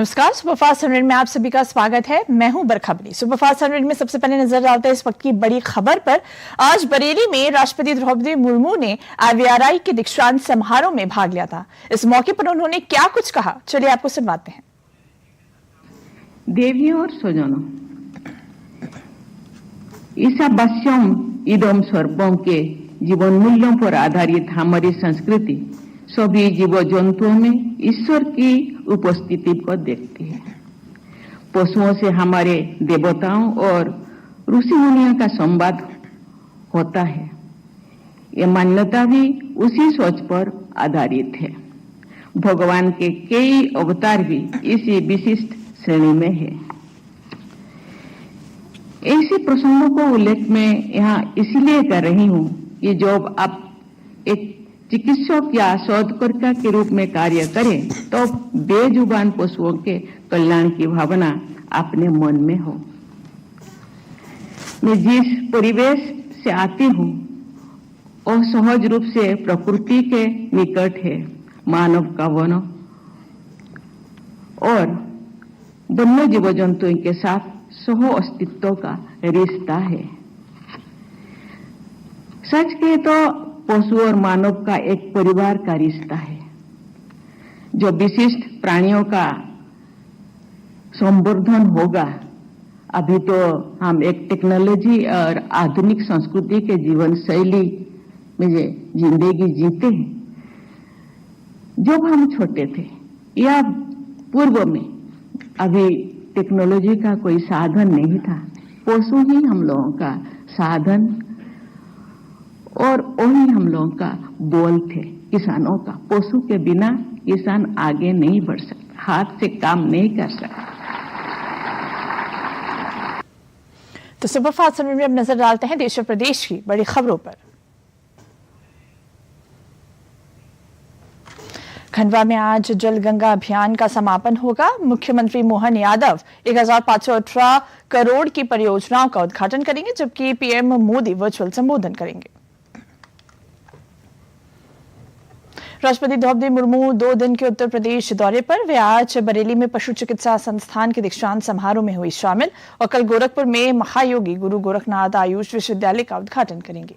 नमस्कार, सुपरफास्ट 100 में आप सभी का स्वागत है। मैं हूं बरखा बली। सुपरफास्ट 100 में सबसे पहले नजर डालते हैं इस वक्त की बड़ी खबर पर। आज बरेली में राष्ट्रपति द्रौपदी मुर्मू ने IVRI के दीक्षांत समारोह में भाग लिया था। इस मौके पर उन्होंने क्या कुछ कहा, चलिए आपको सुनवाते हैं। देवियों और स्वजनों, ईशावास्यम इदम सर्वम के जीवन मूल्यों पर आधारित हमारी संस्कृति सभी जीव जंतुओं में ईश्वर की उपस्थिति को देखती है। पशुओं से हमारे देवताओं और ऋषि मुनियों का संवाद होता है। ये मान्यता भी उसी सोच पर आधारित है। भगवान के कई अवतार भी इसी विशिष्ट श्रेणी में है। ऐसे प्रसंगों को उल्लेख में यहाँ इसलिए कर रही हूँ कि जब आप एक चिकित्सक या शोधकर्ता के रूप में कार्य करें तो बेजुबान पशुओं के कल्याण की भावना अपने मन में हो। मैं जिस परिवेश से आती हूँ वह सहज रूप से प्रकृति के निकट है। मानव का वन और वन्य जीव जंतुओं के साथ सह अस्तित्व का रिश्ता है। सच कहे तो पशु और मानव का एक परिवार का रिश्ता है। जो विशिष्ट प्राणियों का संवर्धन होगा। अभी तो हम एक टेक्नोलॉजी और आधुनिक संस्कृति के जीवन शैली में जिंदगी जीते हैं। जब हम छोटे थे या पूर्व में अभी टेक्नोलॉजी का कोई साधन नहीं था। पशु ही हम लोगों का साधन और वही हम लोगों का बोल थे। किसानों का पशु के बिना किसान आगे नहीं बढ़ सकता, हाथ से काम नहीं कर सकता। तो सुपरफास्ट में अब नजर डालते हैं देश और प्रदेश की बड़ी खबरों पर। खंडवा में आज जल गंगा अभियान का समापन होगा। मुख्यमंत्री मोहन यादव 1518 करोड़ की परियोजनाओं का उद्घाटन करेंगे, जबकि पीएम मोदी वर्चुअल संबोधन करेंगे। राष्ट्रपति द्रौपदी मुर्मू 2 दिन के उत्तर प्रदेश दौरे पर। वे आज बरेली में पशु चिकित्सा संस्थान के दीक्षांत समारोह में हुई शामिल और कल गोरखपुर में महायोगी गुरु गोरखनाथ आयुष विश्वविद्यालय का उद्घाटन करेंगे।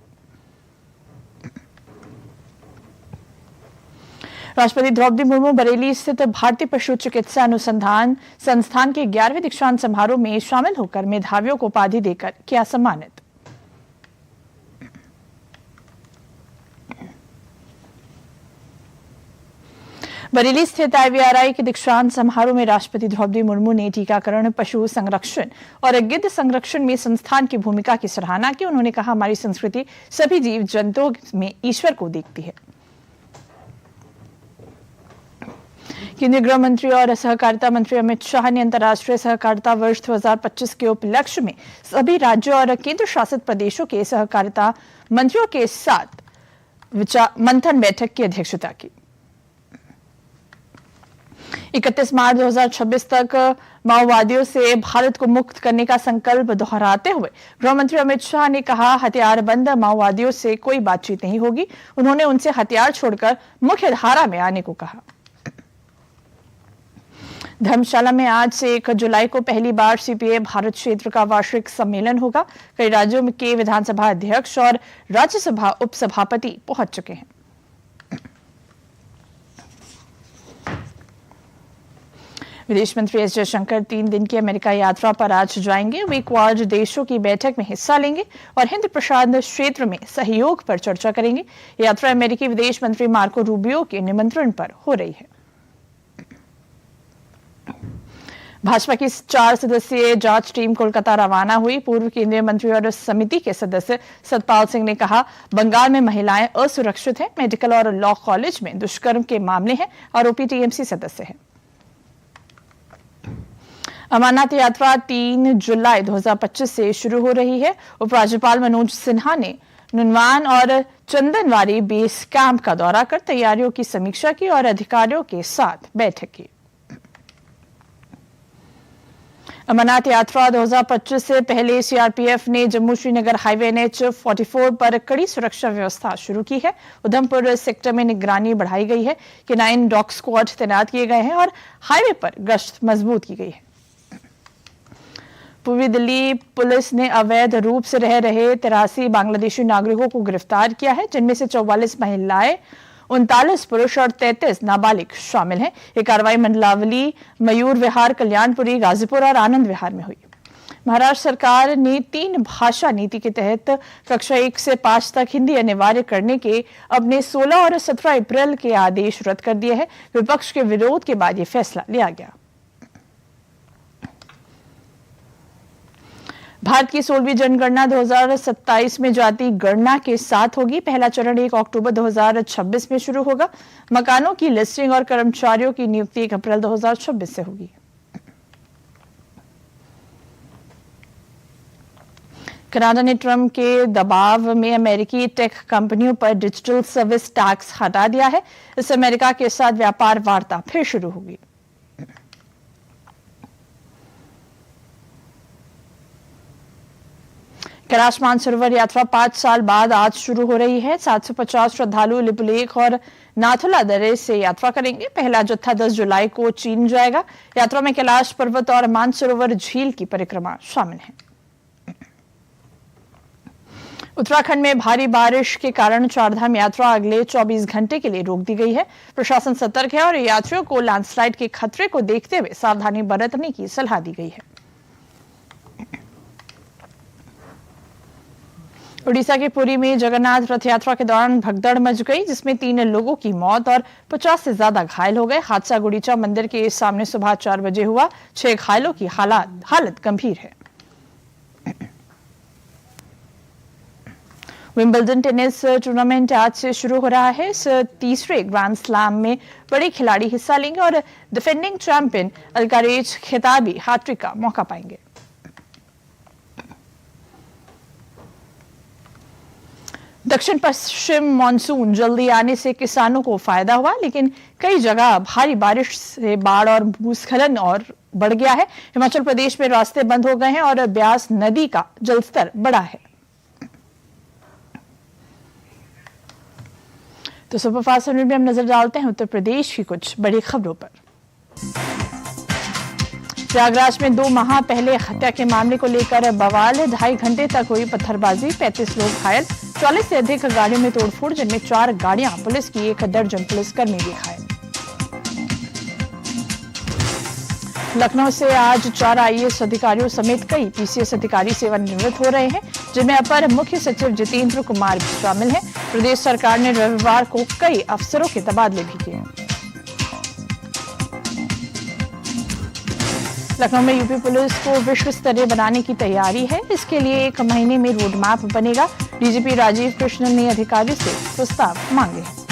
राष्ट्रपति द्रौपदी मुर्मू बरेली स्थित भारतीय पशु चिकित्सा अनुसंधान संस्थान के 11वें दीक्षांत समारोह में शामिल होकर मेधावियों को उपाधि देकर किया सम्मानित। बरेली स्थित IVRI के दीक्षांत समारोह में राष्ट्रपति द्रौपदी मुर्मू ने टीकाकरण, पशु संरक्षण और गिद्ध संरक्षण में संस्थान की भूमिका की सराहना की। उन्होंने कहा, हमारी संस्कृति सभी जीव जंतुओं में ईश्वर को देखती है। केंद्रीय गृह मंत्री और सहकारिता मंत्री अमित शाह ने अंतर्राष्ट्रीय सहकारिता वर्ष 2025 के उपलक्ष्य में सभी राज्यों और केंद्र शासित प्रदेशों के सहकारिता मंत्रियों के साथ मंथन बैठक की अध्यक्षता की। 31 मार्च 2026 तक माओवादियों से भारत को मुक्त करने का संकल्प दोहराते हुए गृह मंत्री अमित शाह ने कहा, हथियारबंद माओवादियों से कोई बातचीत नहीं होगी। उन्होंने उनसे हथियार छोड़कर मुख्य धारा में आने को कहा। धर्मशाला में आज से 1 जुलाई को पहली बार CPI भारत क्षेत्र का वार्षिक सम्मेलन होगा। कई राज्यों के विधानसभा अध्यक्ष और राज्यसभा उपसभापति पहुंच चुके हैं। विदेश मंत्री एस जयशंकर 3 दिन की अमेरिका यात्रा पर आज जाएंगे। वे क्वाड देशों की बैठक में हिस्सा लेंगे और हिंद प्रशांत क्षेत्र में सहयोग पर चर्चा करेंगे। यात्रा अमेरिकी विदेश मंत्री मार्को रूबियो के निमंत्रण पर हो रही है। भाजपा की 4 सदस्यीय जांच टीम कोलकाता रवाना हुई। पूर्व केंद्रीय मंत्री और समिति के सदस्य सतपाल सिंह ने कहा, बंगाल में महिलाएं असुरक्षित हैं। मेडिकल और लॉ कॉलेज में दुष्कर्म के मामले हैं। आरोपी TMC सदस्य हैं। अमरनाथ यात्रा 3 जुलाई 2025 से शुरू हो रही है। उपराज्यपाल मनोज सिन्हा ने नुनवान और चंदनवारी बेस कैंप का दौरा कर तैयारियों की समीक्षा की और अधिकारियों के साथ बैठक की। अमरनाथ यात्रा 2025 से पहले सीआरपीएफ ने जम्मू श्रीनगर हाईवे NH 44 पर कड़ी सुरक्षा व्यवस्था शुरू की है। उधमपुर सेक्टर में निगरानी बढ़ाई गई है कि 9 डॉग स्क्वाड तैनात किए गए हैं और हाईवे पर गश्त मजबूत की गई है। पूर्वी दिल्ली पुलिस ने अवैध रूप से रह रहे 83 बांग्लादेशी नागरिकों को गिरफ्तार किया है, जिनमें से 44 महिलाएं, 39 पुरुष और 33 नाबालिग शामिल हैं। ये कार्रवाई मंडलावली, मयूर विहार, कल्याणपुरी, गाजीपुर और आनंद विहार में हुई। महाराष्ट्र सरकार ने 3 भाषा नीति के तहत कक्षा 1 से 5 तक हिंदी अनिवार्य करने के अपने 16 और 17 अप्रैल के आदेश रद्द कर दिए हैं। विपक्ष के विरोध के बाद यह फैसला लिया गया। भारत की 16वीं जनगणना 2027 में जाति गणना के साथ होगी। पहला चरण 1 अक्टूबर 2026 में शुरू होगा। मकानों की लिस्टिंग और कर्मचारियों की नियुक्ति 1 अप्रैल 2026 से होगी। कनाडा ने ट्रंप के दबाव में अमेरिकी टेक कंपनियों पर डिजिटल सर्विस टैक्स हटा दिया है। इससे अमेरिका के साथ व्यापार वार्ता फिर शुरू होगी। कैलाश मानसरोवर यात्रा 5 साल बाद आज शुरू हो रही है। 750 श्रद्धालु लिपुलेख और नाथुला दर्रे से यात्रा करेंगे। पहला जत्था 10 जुलाई को चीन जाएगा। यात्रा में कैलाश पर्वत और मानसरोवर झील की परिक्रमा शामिल है। उत्तराखंड में भारी बारिश के कारण चारधाम यात्रा अगले 24 घंटे के लिए रोक दी गई है। प्रशासन सतर्क है और यात्रियों को लैंडस्लाइड के खतरे को देखते हुए सावधानी बरतने की सलाह दी गई है। उड़ीसा के पुरी में जगन्नाथ रथ यात्रा के दौरान भगदड़ मच गई, जिसमें 3 लोगों की मौत और 50 से ज्यादा घायल हो गए। हादसा गुड़ीचा मंदिर के सामने सुबह 4 बजे हुआ। 6 घायलों की हालत गंभीर है। विंबलडन टेनिस टूर्नामेंट आज से शुरू हो रहा है। इस तीसरे ग्रैंड स्लैम में बड़े खिलाड़ी हिस्सा लेंगे और डिफेंडिंग चैंपियन अल्कारेज खिताबी हैट्रिक का मौका पाएंगे। दक्षिण पश्चिम मानसून जल्दी आने से किसानों को फायदा हुआ, लेकिन कई जगह भारी बारिश से बाढ़ और भूस्खलन और बढ़ गया है। हिमाचल प्रदेश में रास्ते बंद हो गए हैं और ब्यास नदी का जलस्तर बढ़ा है। तो सुपरफास्ट न्यूज में हम नजर डालते हैं उत्तर प्रदेश की कुछ बड़ी खबरों पर। प्रयागराज में 2 माह पहले हत्या के मामले को लेकर बवाल। 2.5 घंटे तक हुई पत्थरबाजी, 35 लोग घायल, 40 से अधिक गाड़ियों में तोड़फोड़, जिनमें 4 गाड़ियां पुलिस की, 1 दर्जन पुलिसकर्मी भी घायल। लखनऊ से आज 4 IAS अधिकारियों समेत कई PCS अधिकारी सेवानिवृत्त हो रहे हैं, जिनमें अपर मुख्य सचिव जितेंद्र कुमार भी शामिल हैं। प्रदेश सरकार ने रविवार को कई अफसरों के तबादले भी किए। लखनऊ में यूपी पुलिस को विश्व स्तरीय बनाने की तैयारी है। इसके लिए 1 महीने में रोड मैप बनेगा। डीजीपी राजीव कृष्ण ने अधिकारियों से प्रस्ताव मांगे हैं।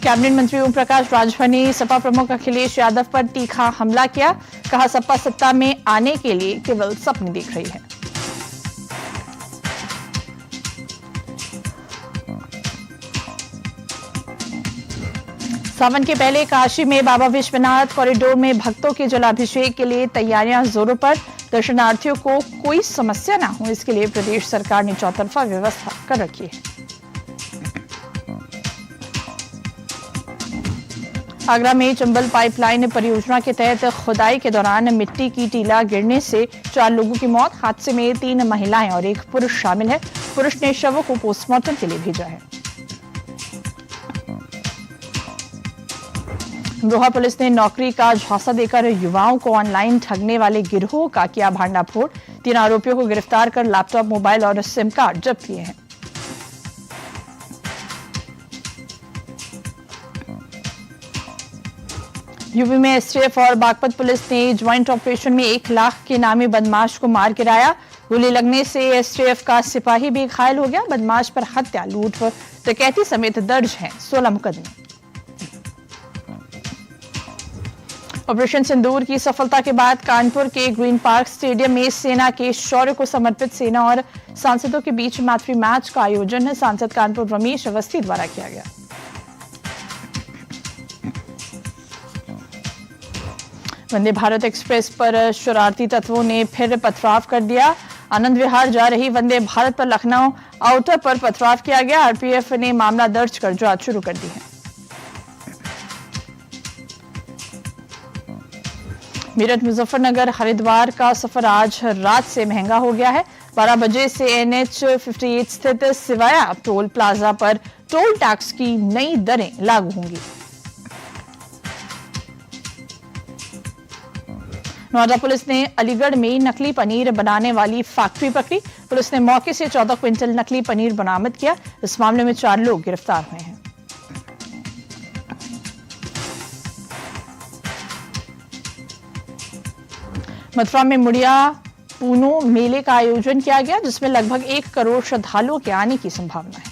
कैबिनेट मंत्री ओम प्रकाश राजभर ने सपा प्रमुख अखिलेश यादव पर तीखा हमला किया। कहा, सपा सत्ता में आने के लिए केवल सपने देख रही है। सावन के पहले काशी में बाबा विश्वनाथ कॉरिडोर में भक्तों के जलाभिषेक के लिए तैयारियां जोरों पर। दर्शनार्थियों को कोई समस्या न हो, इसके लिए प्रदेश सरकार ने चौतरफा व्यवस्था कर रखी है। आगरा में चंबल पाइपलाइन परियोजना के तहत खुदाई के दौरान मिट्टी की टीला गिरने से 4 लोगों की मौत। हादसे में 3 महिलाएं और 1 पुरुष शामिल है। पुरुष ने शवों को पोस्टमार्टम के लिए भेजा है। अमरोहा पुलिस ने नौकरी का झांसा देकर युवाओं को ऑनलाइन ठगने वाले गिरोह का किया भांडाफोड़। 3 आरोपियों को गिरफ्तार कर लैपटॉप, मोबाइल और सिम कार्ड जब्त किए हैं। यूपी में एसटीएफ और बागपत पुलिस ने ज्वाइंट ऑपरेशन में 1 लाख के नामी बदमाश को मार गिराया। गोली लगने से एसटीएफ का सिपाही भी घायल हो गया। बदमाश पर हत्या, लूट, डकैती समेत दर्ज हैं 16 मुकदमे। ऑपरेशन सिंदूर की सफलता के बाद कानपुर के ग्रीन पार्क स्टेडियम में सेना के शौर्य को समर्पित सेना और सांसदों के बीच मैत्री मैच का आयोजन सांसद कानपुर रमेश अवस्थी द्वारा किया गया। वंदे भारत एक्सप्रेस पर शरारती तत्वों ने फिर पथराव कर दिया। आनंद विहार जा रही वंदे भारत पर लखनऊ आउटर पर पथराव किया गया। आरपीएफ ने मामला दर्ज कर जांच शुरू कर दी है। मेरठ मुजफ्फरनगर हरिद्वार का सफर आज रात से महंगा हो गया है। 12 बजे से NH 58 स्थित सिवाया टोल प्लाजा पर टोल टैक्स की नई दरें लागू होंगी। नोएडा पुलिस ने अलीगढ़ में नकली पनीर बनाने वाली फैक्ट्री पकड़ी। पुलिस ने मौके से 14 क्विंटल नकली पनीर बरामद किया। इस मामले में 4 लोग गिरफ्तार हुए हैं। मथुरा में मुड़िया पूनो मेले का आयोजन किया गया, जिसमें लगभग 1 करोड़ श्रद्धालुओं के आने की संभावना है।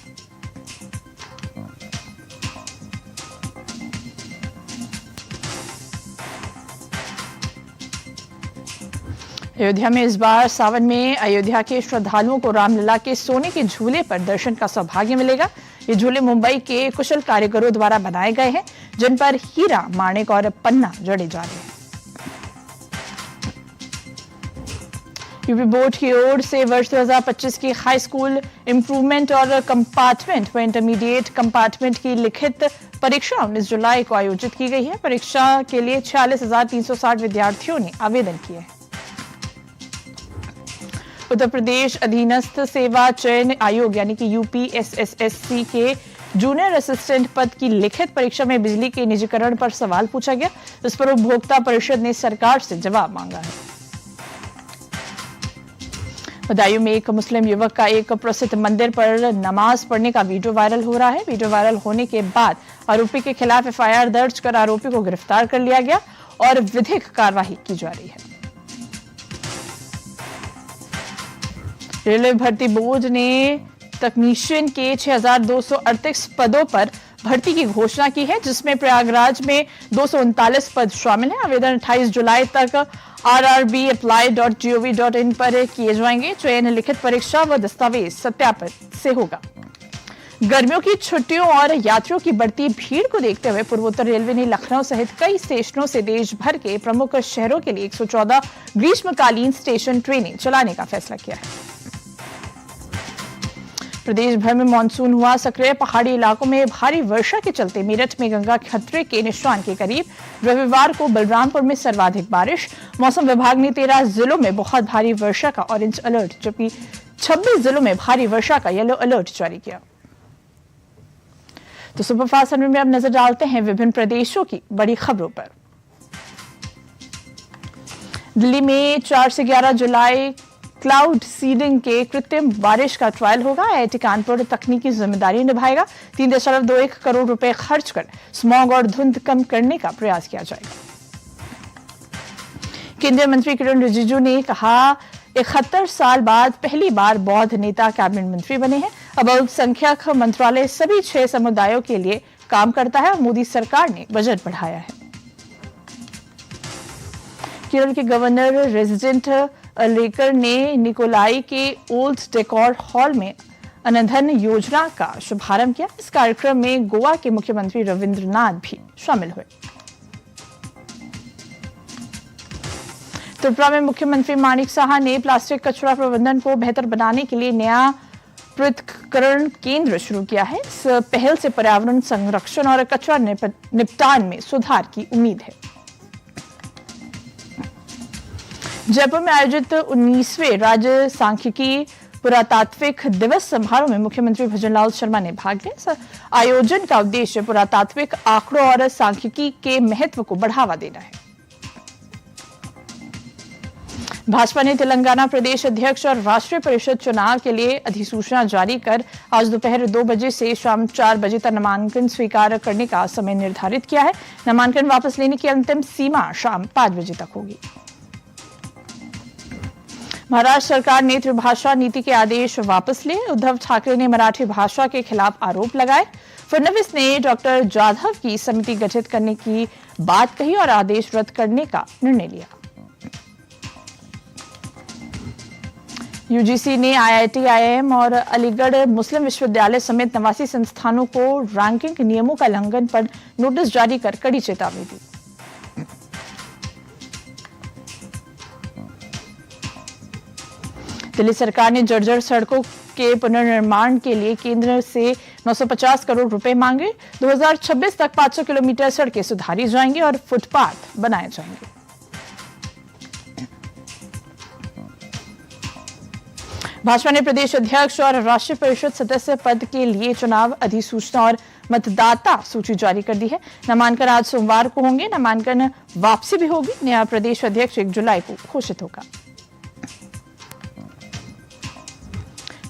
अयोध्या में इस बार सावन में अयोध्या के श्रद्धालुओं को रामलला के सोने के झूले पर दर्शन का सौभाग्य मिलेगा। ये झूले मुंबई के कुशल कारीगरों द्वारा बनाए गए हैं, जिन पर हीरा, माणिक और पन्ना जड़े जा रहे हैं। यूपी बोर्ड की ओर से वर्ष 2025 की हाई स्कूल इंप्रूवमेंट और कंपार्टमेंट व इंटरमीडिएट कंपार्टमेंट की लिखित परीक्षा 19 जुलाई को आयोजित की गई है। परीक्षा के लिए 46,360 विद्यार्थियों ने आवेदन किए हैं। उत्तर प्रदेश अधीनस्थ सेवा चयन आयोग यानी कि UPSSSC के जूनियर असिस्टेंट पद की लिखित परीक्षा में बिजली के निजीकरण पर सवाल पूछा गया। इस पर उपभोक्ता परिषद ने सरकार से जवाब मांगा है। बदायूं में एक मुस्लिम युवक का एक प्रसिद्ध मंदिर पर नमाज पढ़ने का वीडियो वायरल हो रहा है। वीडियो वायरल होने के बाद आरोपी के खिलाफ FIR दर्ज कर आरोपी को गिरफ्तार कर लिया गया और विधिक कार्रवाई की जा रही है। रेलवे भर्ती बोर्ड ने तकनीशियन के 6,238 पदों पर भर्ती की घोषणा की है, जिसमें प्रयागराज में 239 पद शामिल हैं। आवेदन 28 जुलाई तक rrbapply.gov.in पर किए जाएंगे। चयन लिखित परीक्षा व दस्तावेज सत्यापन से होगा। गर्मियों की छुट्टियों और यात्रियों की बढ़ती भीड़ को देखते हुए पूर्वोत्तर रेलवे ने लखनऊ सहित कई स्टेशनों से देश भर के प्रमुख शहरों के लिए 114 ग्रीष्मकालीन स्टेशन ट्रेनें चलाने का फैसला किया है। प्रदेश भर में मानसून हुआ सक्रिय। पहाड़ी इलाकों में भारी वर्षा के चलते मेरठ में गंगा खतरे के निशान के करीब। रविवार को बलरामपुर में सर्वाधिक बारिश। मौसम विभाग ने 13 जिलों में बहुत भारी वर्षा का ऑरेंज अलर्ट जबकि 26 जिलों में भारी वर्षा का येलो अलर्ट जारी किया। तो सुपरफास्ट खबरों में अब नजर डालते हैं विभिन्न प्रदेशों की बड़ी खबरों पर। दिल्ली में 4 से 11 जुलाई क्लाउड सीडिंग के कृत्रिम बारिश का ट्रायल होगा। IIT कानपुर तकनीकी जिम्मेदारी निभाएगा। 3.21 करोड़ रुपए खर्च कर स्मॉग और धुंध कम करने का प्रयास किया जाएगा। केंद्रीय मंत्री किरण रिजिजू ने कहा 71 साल बाद पहली बार बौद्ध नेता कैबिनेट मंत्री बने हैं। अब अल्पसंख्यक मंत्रालय सभी 6 समुदायों के लिए काम करता है और मोदी सरकार ने बजट बढ़ाया है। केरल के गवर्नर रेजिडेंट लेकर ने निकोलाई के ओल्ड डेकोर हॉल में अनधन योजना का शुभारंभ किया। इस कार्यक्रम में गोवा के मुख्यमंत्री रविंद्रनाथ भी शामिल हुए। त्रिपुरा में मुख्यमंत्री माणिक साहा ने प्लास्टिक कचरा प्रबंधन को बेहतर बनाने के लिए नया पृथक्करण केंद्र शुरू किया है। इस पहल से पर्यावरण संरक्षण और कचरा निपटान में सुधार की उम्मीद है। जयपुर में आयोजित 19वें राज्य सांख्यिकी पुरातात्विक दिवस समारोह में मुख्यमंत्री भजनलाल शर्मा ने भाग लिया। इस आयोजन का उद्देश्य पुरातात्विक आंकड़ों और सांख्यिकी के महत्व को बढ़ावा देना है। भाजपा ने तेलंगाना प्रदेश अध्यक्ष और राष्ट्रीय परिषद चुनाव के लिए अधिसूचना जारी कर आज दोपहर 2 बजे से शाम 4 बजे तक नामांकन स्वीकार करने का समय निर्धारित किया है। नामांकन वापस लेने की अंतिम सीमा शाम 5 बजे तक होगी। महाराष्ट्र सरकार ने त्रिभाषा नीति के आदेश वापस लिए। उद्धव ठाकरे ने मराठी भाषा के खिलाफ आरोप लगाए। फडणवीस ने डॉक्टर जाधव की समिति गठित करने की बात कही और आदेश रद्द करने का निर्णय लिया। यूजीसी ने IIT, IIM और अलीगढ़ मुस्लिम विश्वविद्यालय समेत 89 संस्थानों को रैंकिंग नियमों का उल्लंघन पर नोटिस जारी कर कड़ी चेतावनी दी। दिल्ली सरकार ने जर्जर सड़कों के पुनर्निर्माण के लिए केंद्र से 950 करोड़ रुपए मांगे। 2026 तक 500 किलोमीटर सड़कें सुधारी जाएंगी और फुटपाथ बनाए जाएंगे। भाजपा ने प्रदेश अध्यक्ष और राष्ट्रीय परिषद सदस्य पद के लिए चुनाव अधिसूचना और मतदाता सूची जारी कर दी है। नामांकन आज सोमवार को होंगे। नामांकन वापसी भी होगी। नया प्रदेश अध्यक्ष 1 जुलाई को घोषित होगा।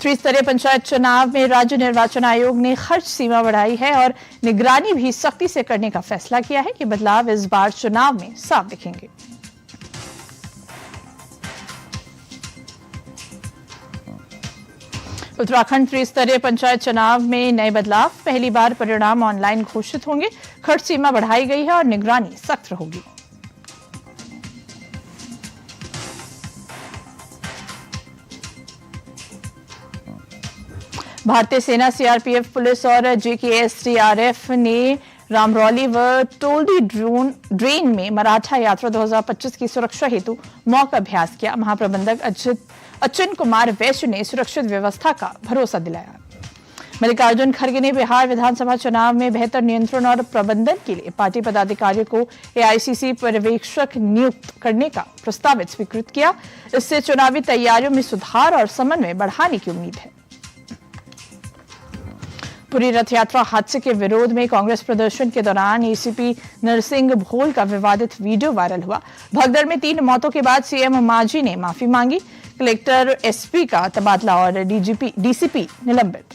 त्रिस्तरीय पंचायत चुनाव में राज्य निर्वाचन आयोग ने खर्च सीमा बढ़ाई है और निगरानी भी सख्ती से करने का फैसला किया है। ये बदलाव इस बार चुनाव में साफ दिखेंगे। उत्तराखंड त्रिस्तरीय पंचायत चुनाव में नए बदलाव। पहली बार परिणाम ऑनलाइन घोषित होंगे। खर्च सीमा बढ़ाई गई है और निगरानी सख्त होगी। भारतीय सेना, सीआरपीएफ, पुलिस और जेकेएसडीआरएफ ने रामरौली व टोल्डी ड्रेन में मराठा यात्रा 2025 की सुरक्षा हेतु मॉक अभ्यास किया। महाप्रबंधक अच्युत कुमार वैश्य ने सुरक्षित व्यवस्था का भरोसा दिलाया। मल्लिकार्जुन खड़गे ने बिहार विधानसभा चुनाव में बेहतर नियंत्रण और प्रबंधन के लिए पार्टी पदाधिकारियों को एआईसीसी पर्यवेक्षक नियुक्त करने का प्रस्तावित स्वीकृत किया। इससे चुनावी तैयारियों में सुधार और समन्वय बढ़ाने की उम्मीद है। पुरी रथ यात्रा हादसे के विरोध में कांग्रेस प्रदर्शन के दौरान एसीपी नरसिंह भोल का विवादित वीडियो वायरल हुआ। भगदड़ में 3 मौतों के बाद सीएम मांझी ने माफी मांगी। कलेक्टर, एसपी का तबादला और डीसीपी निलंबित।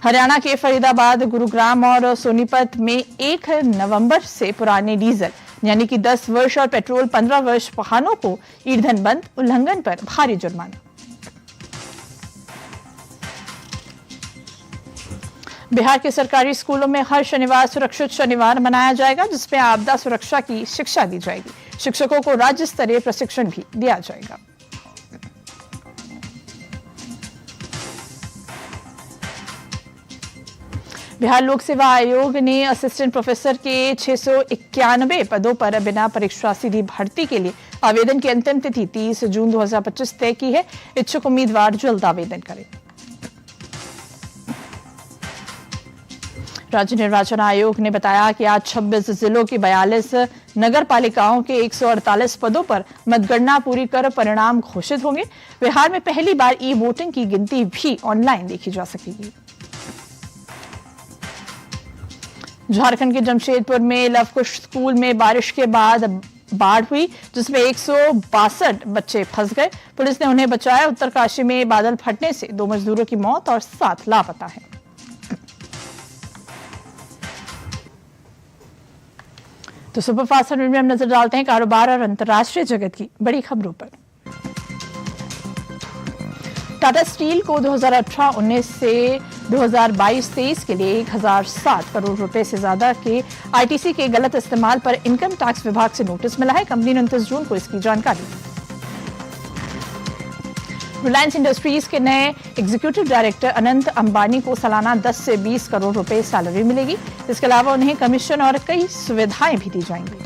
हरियाणा के फरीदाबाद, गुरुग्राम और सोनीपत में 1 नवंबर से पुराने डीजल यानी कि 10 वर्ष और पेट्रोल 15 वर्ष वाहनों को ईंधन बंद, उल्लंघन पर भारी जुर्माना। बिहार के सरकारी स्कूलों में हर शनिवार सुरक्षित शनिवार मनाया जाएगा, जिसमें आपदा सुरक्षा की शिक्षा दी जाएगी। शिक्षकों को राज्य स्तरीय प्रशिक्षण भी दिया जाएगा। बिहार लोक सेवा आयोग ने असिस्टेंट प्रोफेसर के 691 पदों पर बिना परीक्षा सीधी भर्ती के लिए आवेदन की अंतिम तिथि 30 जून 2025 तय की है। इच्छुक उम्मीदवार जल्द आवेदन करें। राज्य निर्वाचन आयोग ने बताया कि आज 26 जिलों की 42 नगर पालिकाओं के 148 पदों पर मतगणना पूरी कर परिणाम घोषित होंगे। बिहार में पहली बार ई वोटिंग की गिनती भी ऑनलाइन देखी जा सकेगी। झारखंड के जमशेदपुर में लवकुश स्कूल में बारिश के बाद बाढ़ हुई, जिसमें 162 बच्चे फंस गए। पुलिस ने उन्हें बचाया। उत्तरकाशी में बादल फटने से 2 मजदूरों की मौत और 7 लापता हैं। तो सुपरफास्ट 100 में हम नजर डालते हैं कारोबार और अंतर्राष्ट्रीय जगत की बड़ी खबरों पर। टाटा स्टील को 2018-19 से 2022-23 के लिए 1007 करोड़ रुपए से ज्यादा के आईटीसी के गलत इस्तेमाल पर इनकम टैक्स विभाग से नोटिस मिला है। कंपनी ने 29 जून को इसकी जानकारी दी। रिलायंस इंडस्ट्रीज के नए एग्जीक्यूटिव डायरेक्टर अनंत अंबानी को सालाना 10 से 20 करोड़ रुपए सैलरी मिलेगी। इसके अलावा उन्हें कमीशन और कई सुविधाएं भी दी जाएंगी।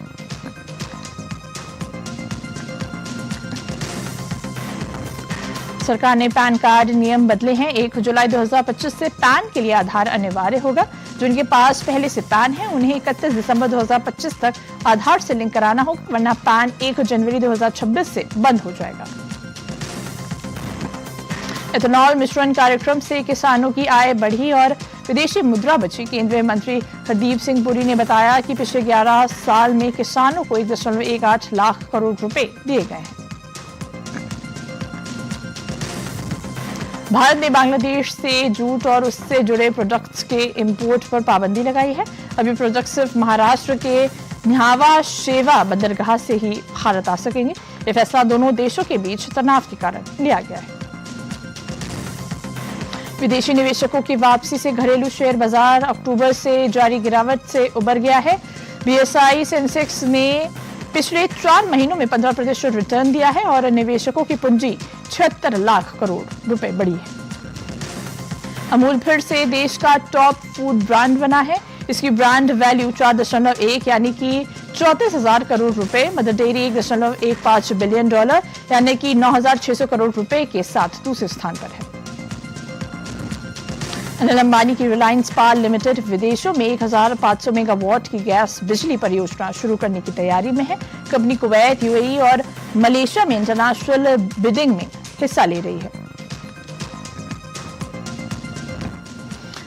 सरकार ने पैन कार्ड नियम बदले हैं। 1 जुलाई 2025 से पैन के लिए आधार अनिवार्य होगा। जिनके पास पहले से पैन है उन्हें 31 दिसंबर 2025 तक आधार से लिंक कराना होगा, वरना पैन 1 जनवरी 2026 से बंद हो जाएगा। एथेनॉल मिश्रण कार्यक्रम से किसानों की आय बढ़ी और विदेशी मुद्रा बची। केंद्रीय मंत्री हरदीप सिंह पुरी ने बताया कि पिछले 11 साल में किसानों को 1.18 लाख करोड़ रुपए दिए गए हैं। भारत ने बांग्लादेश से जूट और उससे जुड़े प्रोडक्ट्स के इंपोर्ट पर पाबंदी लगाई है। अब ये प्रोडक्ट सिर्फ महाराष्ट्र के न्हावा शेवा बंदरगाह से ही भारत आ सकेंगे। ये फैसला दोनों देशों के बीच तनाव के कारण लिया गया है। विदेशी निवेशकों की वापसी से घरेलू शेयर बाजार अक्टूबर से जारी गिरावट से उबर गया है। बीएसई सेंसेक्स ने पिछले 4 महीनों में 15% रिटर्न दिया है और निवेशकों की पूंजी 76 लाख करोड़ रुपए बढ़ी है। अमूल फिर से देश का टॉप फूड ब्रांड बना है। इसकी ब्रांड वैल्यू 4.1 यानी कि 34,000 करोड़ रुपए, मदर डेयरी $1.15 बिलियन यानी कि 9,600 करोड़ रुपए के साथ दूसरे स्थान पर है। अनिल अंबानी की रिलायंस पावर लिमिटेड विदेशों में 1,500 मेगावाट की गैस बिजली परियोजना शुरू करने की तैयारी में है। कंपनी कुवैत, यूएई और मलेशिया में इंटरनेशनल बिडिंग में हिस्सा ले रही है।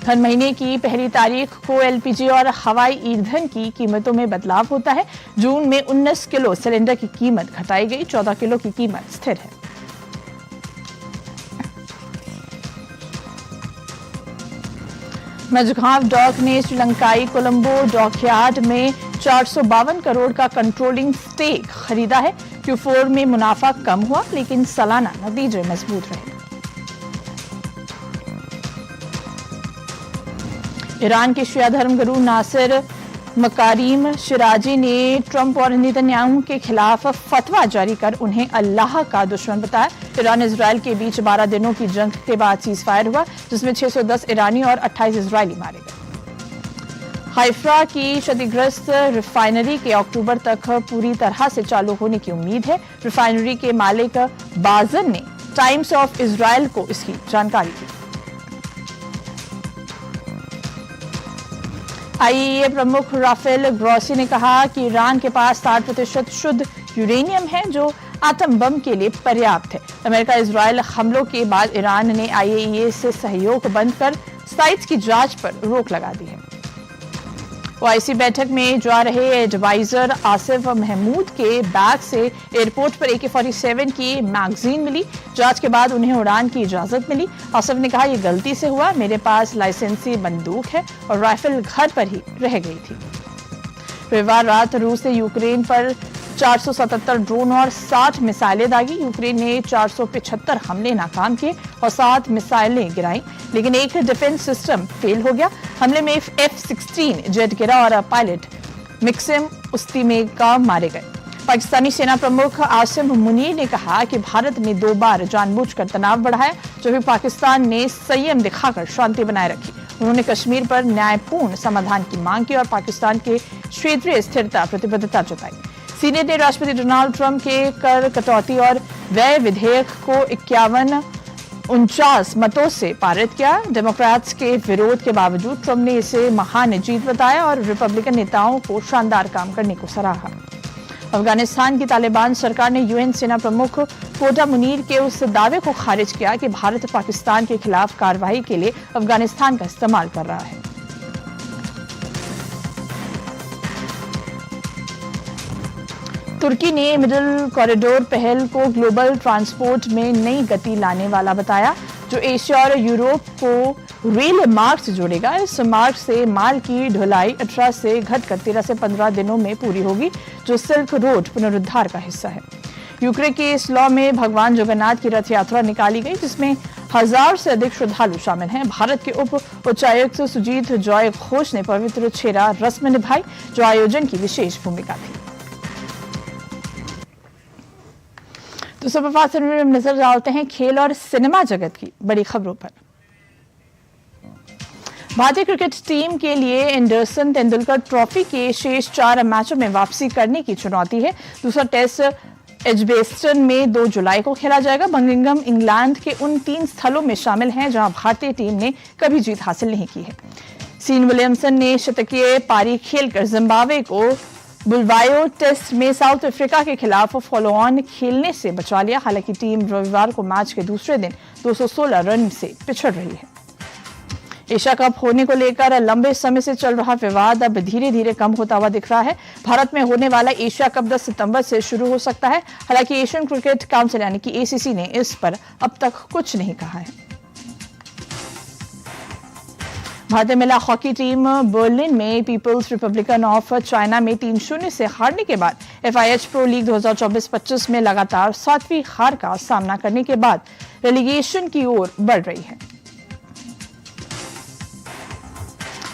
हर महीने की पहली तारीख को एलपीजी और हवाई ईंधन की कीमतों में बदलाव होता है। जून में 19 किलो सिलेंडर की कीमत घटाई गई, 14 किलो की कीमत स्थिर है। मझगांव डॉक ने श्रीलंकाई कोलंबो डॉकयार्ड में 452 करोड़ का कंट्रोलिंग स्टेक खरीदा है। Q4 में मुनाफा कम हुआ, लेकिन सालाना नतीजे मजबूत रहे। ईरान के शिया धर्मगुरु नासिर मकारीम शिराजी ने ट्रंप और नेतन्याहू के खिलाफ फतवा जारी कर उन्हें अल्लाह का दुश्मन बताया। ईरान इजराइल के बीच 12 दिनों की जंग के बाद सीज फायर हुआ, जिसमें 610 ईरानी और 28 इजरायली मारे गए। हाइफा की क्षतिग्रस्त रिफाइनरी के अक्टूबर तक पूरी तरह से चालू होने की उम्मीद है। रिफाइनरी के मालिक बाजन ने टाइम्स ऑफ इजराइल को इसकी जानकारी दी। आईएईए प्रमुख राफेल ग्रॉसी ने कहा कि ईरान के पास 60% शुद्ध यूरेनियम है, जो आतम बम के लिए पर्याप्त है। अमेरिका इजराइल हमलों के बाद ईरान ने आईएईए से सहयोग बंद कर साइट्स की जांच पर रोक लगा दी है। ओआईसी बैठक में जा रहे एडवाइजर आसिफ महमूद के बैग से एयरपोर्ट पर AK-47 की मैगजीन मिली। जांच के बाद उन्हें उड़ान की इजाजत मिली। आसिफ ने कहा, यह गलती से हुआ, मेरे पास लाइसेंसी बंदूक है और राइफल घर पर ही रह गई थी। रविवार रात रूस ने यूक्रेन पर 477 ड्रोन और 60 मिसाइलें दागी। यूक्रेन ने 475 हमले नाकाम किए और 7 मिसाइलें गिराई, लेकिन एक डिफेंस सिस्टम फेल हो गया। हमले में F-16 जेट गिरा और पायलट मिक्सिम उस्तिमेका मारे गए। पाकिस्तानी सेना प्रमुख आसिम मुनीर ने कहा कि भारत ने 2 बार जानबूझकर तनाव बढ़ाया, जबकि पाकिस्तान ने संयम दिखाकर शांति बनाए रखी। उन्होंने कश्मीर पर न्यायपूर्ण समाधान की मांग की और पाकिस्तान के क्षेत्रीय स्थिरता प्रतिबद्धता जताई। सीनेट ने राष्ट्रपति डोनाल्ड ट्रंप के कर कटौती और व्यय विधेयक को 51-49 मतों से पारित किया। डेमोक्रेट्स के विरोध के बावजूद ट्रंप ने इसे महान जीत बताया और रिपब्लिकन नेताओं को शानदार काम करने को सराहा। अफगानिस्तान की तालिबान सरकार ने यूएन सेना प्रमुख कोटा मुनीर के उस दावे को खारिज किया कि भारत पाकिस्तान के खिलाफ कार्रवाई के लिए अफगानिस्तान का इस्तेमाल कर रहा है। तुर्की ने मिडिल कॉरिडोर पहल को ग्लोबल ट्रांसपोर्ट में नई गति लाने वाला बताया, जो एशिया और यूरोप को रेल मार्ग से जोड़ेगा। इस मार्ग से माल की ढुलाई 18 से घटकर 13 से 15 दिनों में पूरी होगी, जो सिल्क रोड पुनरुद्धार का हिस्सा है। यूक्रेन के स्लॉ में भगवान जगन्नाथ की रथ यात्रा निकाली गई, जिसमें 1000 से अधिक श्रद्धालु शामिल हैं। भारत के उप उच्चायुक्त सुजीत जॉय घोष ने पवित्र छेरा रस्म निभाई, जो आयोजन की विशेष भूमिका थी। तो सुपरफास्ट में नजर डालते हैं खेल और सिनेमा जगत की बड़ी खबरों पर। भारतीय क्रिकेट टीम के लिए एंडरसन तेंदुलकर ट्रॉफी के शेष 4 मैचों में वापसी करने की चुनौती है। दूसरा टेस्ट एजबेस्टन में 2 जुलाई को खेला जाएगा। बर्मिंघम इंग्लैंड के उन 3 स्थलों में शामिल हैं जहां भारतीय टीम ने कभी जीत हासिल नहीं की है। सीन विलियमसन ने शतकीय पारी खेलकर जिम्बाब्वे को बुलवायो टेस्ट में साउथ अफ्रीका के खिलाफ फॉलो ऑन खेलने से बचा लिया। हालांकि टीम रविवार को मैच के दूसरे दिन 216 रन से पिछड़ रही है। एशिया कप होने को लेकर लंबे समय से चल रहा विवाद अब धीरे धीरे कम होता हुआ दिख रहा है। भारत में होने वाला एशिया कप 10 सितंबर से शुरू हो सकता है। हालांकि एशियन क्रिकेट काउंसिल यानी कि ACC ने इस पर अब तक कुछ नहीं कहा है। भारतीय महिला हॉकी टीम बर्लिन में पीपल्स रिपब्लिकन ऑफ चाइना में 3-0 से हारने के बाद FIH प्रो लीग 2024-25 में लगातार 7वीं हार का सामना करने के बाद रेलीगेशन की ओर बढ़ रही है।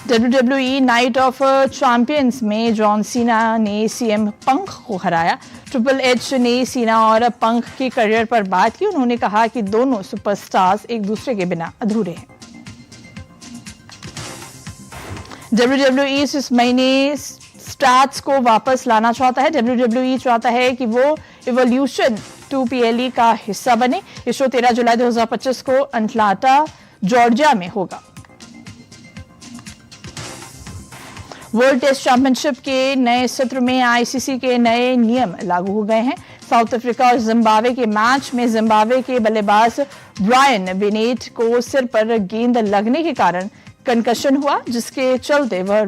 WWE नाइट ऑफ चैंपियंस में जॉन सीना ने CM पंक को हराया। ट्रिपल एच ने सीना और पंक के करियर पर बात की। उन्होंने कहा कि दोनों सुपरस्टार्स एक दूसरे के बिना अधूरे हैं। WWE इस महीने स्टार्स को वापस लाना चाहता है। WWE चाहता है कि वो इवोल्यूशन 2 PLE का हिस्सा बने। ये शो 13 जुलाई 2025 को अटलांटा जॉर्जिया में होगा। वर्ल्ड टेस्ट चैंपियनशिप के नए सत्र में आईसीसी के नए नियम लागू हो गए हैं। साउथ अफ्रीका और जिम्बाब्वे के मैच में जिम्बाब्वे के बल्लेबाज ब्रायन बेनेट को सिर पर गेंद लगने के कारण कंकशन हुआ, जिसके चलते वह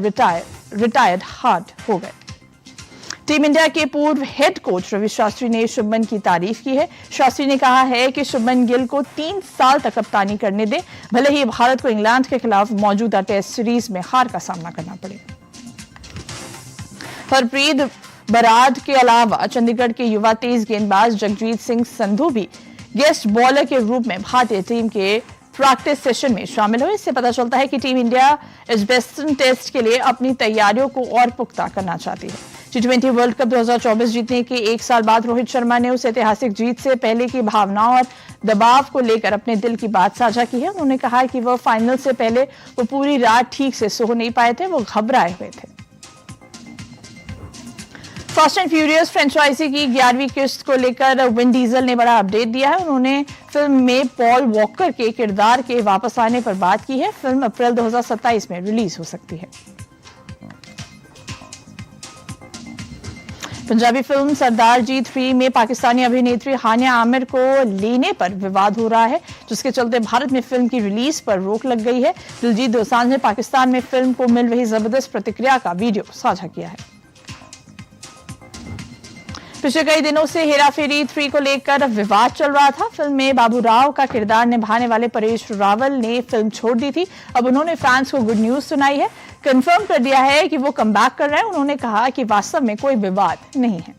रिटायर्ड हार्ट हो गए। टीम इंडिया के पूर्व हेड कोच रवि शास्त्री ने शुभमन की तारीफ की है। शास्त्री ने कहा है कि शुभमन गिल को 3 साल तक कप्तानी करने दे, भले ही भारत को इंग्लैंड के खिलाफ मौजूदा टेस्ट सीरीज में हार का सामना करना पड़े। हरप्रीत बराड़ के अलावा चंडीगढ़ के युवा तेज गेंदबाज जगजीत सिंह संधू भी गेस्ट बॉलर के रूप में भारतीय टीम के प्रैक्टिस सेशन में शामिल हुए। इससे पता चलता है कि टीम इंडिया एजबेस्टन टेस्ट के लिए अपनी तैयारियों को और पुख्ता करना चाहती है। T20 वर्ल्ड कप 2024 जीतने के 1 साल बाद रोहित शर्मा ने उस ऐतिहासिक जीत से पहले की भावनाओं और दबाव को लेकर अपने दिल की बात साझा की है। उन्होंने कहा कि वह फाइनल से पहले वो पूरी रात ठीक से सो नहीं पाए थे, वो घबराए हुए थे। फास्ट एंड फ्यूरियस फ्रेंचाइजी की 11वीं किस्त को लेकर विन डीजल ने बड़ा अपडेट दिया है। उन्होंने फिल्म में पॉल वॉकर के किरदार के वापस आने पर बात की है। फिल्म अप्रैल 2027 में रिलीज हो सकती है। पंजाबी फिल्म सरदार जी 3 में पाकिस्तानी अभिनेत्री हानिया आमिर को लेने पर विवाद हो रहा है, जिसके चलते भारत में फिल्म की रिलीज पर रोक लग गई है। दिलजीत दोसांझ ने पाकिस्तान में फिल्म को मिल रही जबरदस्त प्रतिक्रिया का वीडियो साझा किया है। पिछले कई दिनों से हेरा फेरी 3 को लेकर विवाद चल रहा था। फिल्म में बाबू राव का किरदार निभाने वाले परेश रावल ने फिल्म छोड़ दी थी। अब उन्होंने फैंस को गुड न्यूज सुनाई है, कंफर्म कर दिया है कि वो कमबैक कर रहे हैं। उन्होंने कहा कि वास्तव में कोई विवाद नहीं है।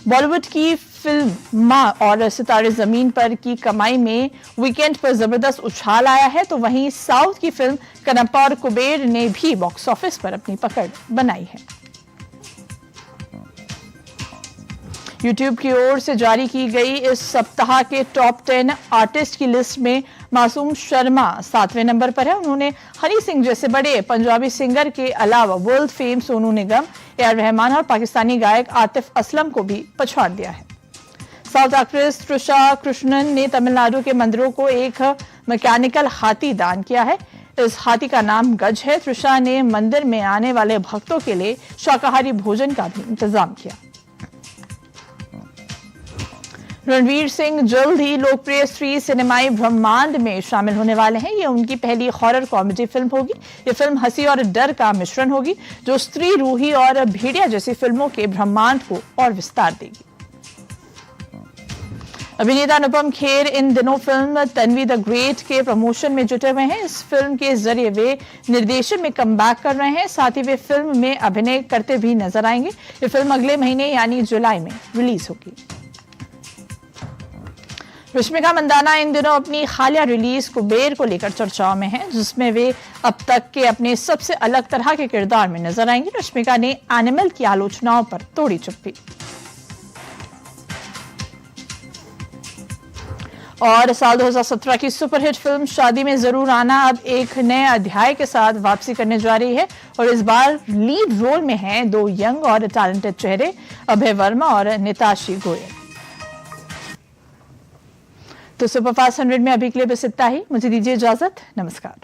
बॉलीवुड की फिल्म मां और सितारे जमीन पर की कमाई में वीकेंड पर जबरदस्त उछाल आया है, तो वहीं साउथ की फिल्म कनप्पा और कुबेर ने भी बॉक्स ऑफिस पर अपनी पकड़ बनाई है। YouTube की ओर से जारी की गई इस सप्ताह के टॉप 10 आर्टिस्ट की लिस्ट में मासूम शर्मा 7वें नंबर पर है। उन्होंने हनी सिंह जैसे बड़े पंजाबी सिंगर के अलावा world fame Sonu Nigam, AR. Rahman और पाकिस्तानी गायक आतिफ असलम को भी पछाड़ दिया है। साउथ एक्ट्रेस त्रिशा कृष्णन ने तमिलनाडु के मंदिरों को एक मैकेनिकल हाथी दान किया है। इस हाथी का नाम गज है। त्रिशा ने मंदिर में आने वाले भक्तों के लिए शाकाहारी भोजन का भी इंतजाम किया। रणवीर सिंह जल्द ही लोकप्रिय स्त्री सिनेमाई ब्रह्मांड में शामिल होने वाले हैं। ये उनकी पहली हॉरर कॉमेडी फिल्म होगी। ये फिल्म हंसी और डर का मिश्रण होगी, जो स्त्री रूही और भेड़िया जैसी फिल्मों के ब्रह्मांड को और विस्तार देगी। अभिनेता अनुपम खेर इन दिनों फिल्म तन्वी द ग्रेट के प्रमोशन में जुटे हुए हैं। इस फिल्म के जरिए वे निर्देशन में कमबैक कर रहे हैं, साथ ही वे फिल्म में अभिनय करते भी नजर आएंगे। ये फिल्म अगले महीने यानी जुलाई में रिलीज होगी। रश्मिका मंदाना इन दिनों अपनी हालिया रिलीज कुबेर को लेकर चर्चाओं में है, जिसमें वे अब तक के अपने सबसे अलग तरह के किरदार में नजर आएंगी। रश्मिका ने एनिमल की आलोचनाओं पर तोड़ी चुप्पी। और साल 2017 की सुपरहिट फिल्म शादी में जरूर आना अब एक नए अध्याय के साथ वापसी करने जा रही है, और इस बार लीड रोल में हैं 2 यंग और टैलेंटेड चेहरे, अभय वर्मा और निताशी गोयल। तो सुपरफास्ट 100 में अभी के लिए बस इतना ही। मुझे दीजिए इजाजत। नमस्कार।